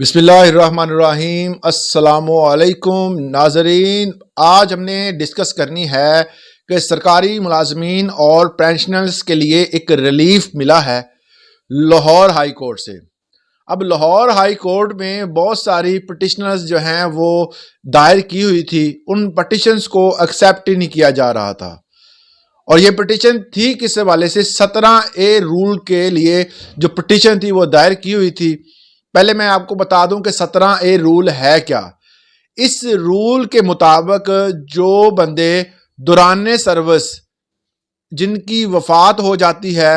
بسم اللہ الرحمن الرحیم۔ السلام علیکم ناظرین، آج ہم نے ڈسکس کرنی ہے کہ سرکاری ملازمین اور پینشنرز کے لیے ایک ریلیف ملا ہے لاہور ہائی کورٹ سے۔ اب لاہور ہائی کورٹ میں بہت ساری پٹیشنرز جو ہیں وہ دائر کی ہوئی تھی، ان پٹیشنز کو ایکسیپٹ ہی نہیں کیا جا رہا تھا، اور یہ پٹیشن تھی کس حوالے سے 17A رول کے لیے جو پٹیشن تھی وہ دائر کی ہوئی تھی۔ پہلے میں آپ کو بتا دوں کہ 17A رول ہے کیا۔ اس رول کے مطابق جو بندے دوران سروس جن کی وفات ہو جاتی ہے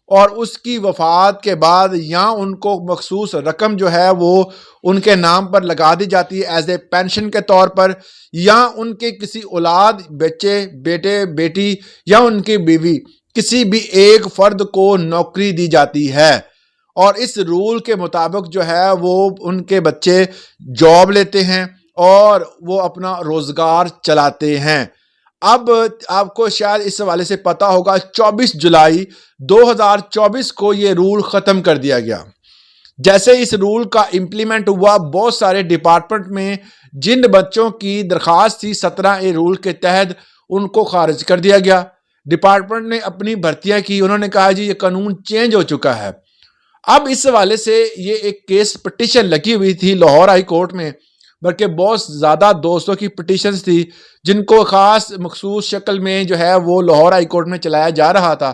اور اس کی وفات کے بعد یا ان کو مخصوص رقم جو ہے وہ ان کے نام پر لگا دی جاتی ہے ایز اے پینشن کے طور پر، یا ان کے کسی اولاد، بچے، بیٹے، بیٹی یا ان کی بیوی، کسی بھی ایک فرد کو نوکری دی جاتی ہے، اور اس رول کے مطابق جو ہے وہ ان کے بچے جاب لیتے ہیں اور وہ اپنا روزگار چلاتے ہیں۔ اب آپ کو شاید اس حوالے سے پتہ ہوگا 24 جولائی 2024 کو یہ رول ختم کر دیا گیا۔ جیسے اس رول کا امپلیمنٹ ہوا، بہت سارے ڈپارٹمنٹ میں جن بچوں کی درخواست تھی 17A رول کے تحت ان کو خارج کر دیا گیا۔ ڈپارٹمنٹ نے اپنی بھرتیاں کی، انہوں نے کہا جی یہ قانون چینج ہو چکا ہے۔ اب اس حوالے سے یہ ایک کیس پٹیشن لگی ہوئی تھی لاہور ہائی کورٹ میں، بلکہ بہت زیادہ 200 کی پٹیشنز تھی جن کو خاص مخصوص شکل میں جو ہے وہ لاہور ہائی کورٹ میں چلایا جا رہا تھا۔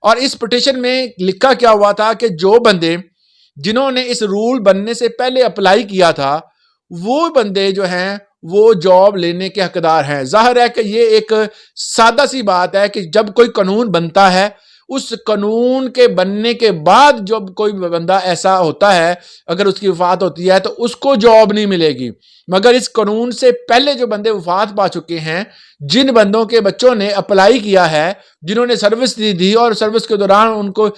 اور اس پٹیشن میں لکھا کیا ہوا تھا کہ جو بندے جنہوں نے اس رول بننے سے پہلے اپلائی کیا تھا وہ بندے جو ہیں وہ جاب لینے کے حقدار ہیں۔ ظاہر ہے کہ یہ ایک سادہ سی بات ہے کہ جب کوئی قانون بنتا ہے، اس قانون کے بننے کے بعد جب کوئی بندہ ایسا ہوتا ہے، اگر اس کی وفات ہوتی ہے تو اس کو جاب نہیں ملے گی، مگر اس قانون سے پہلے جو بندے وفات پا چکے ہیں، جن بندوں کے بچوں نے اپلائی کیا ہے، جنہوں نے سروس دی تھی اور سروس کے دوران ان کو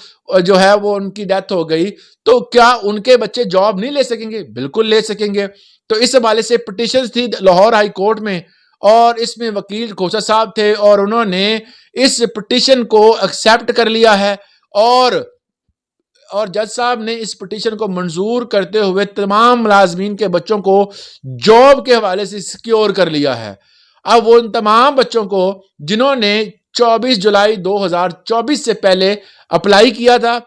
جو ہے وہ ان کی ڈیتھ ہو گئی، تو کیا ان کے بچے جاب نہیں لے سکیں گے؟ بالکل لے سکیں گے۔ تو اس حوالے سے پٹیشنز تھی لاہور ہائی کورٹ میں، اور اس میں وکیل کھوسا صاحب تھے، اور انہوں نے اس پٹیشن کو ایکسیپٹ کر لیا ہے، اور جج صاحب نے اس پٹیشن کو منظور کرتے ہوئے تمام ملازمین کے بچوں کو جاب کے حوالے سے سیکیور کر لیا ہے۔ اب وہ ان تمام بچوں کو جنہوں نے 24 جولائی 2024 سے پہلے اپلائی کیا تھا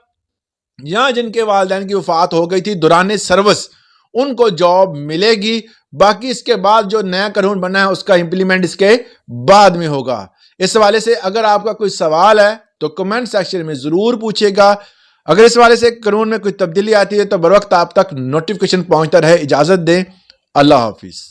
یا جن کے والدین کی وفات ہو گئی تھی دوران سروس، ان کو جاب ملے گی۔ باقی اس کے بعد جو نیا قانون بنا ہے اس کا امپلیمنٹ اس کے بعد میں ہوگا۔ اس حوالے سے اگر آپ کا کوئی سوال ہے تو کمنٹ سیکشن میں ضرور پوچھے گا۔ اگر اس حوالے سے قانون میں کوئی تبدیلی آتی ہے تو بروقت آپ تک نوٹیفیکیشن پہنچتا رہے۔ اجازت دیں، اللہ حافظ۔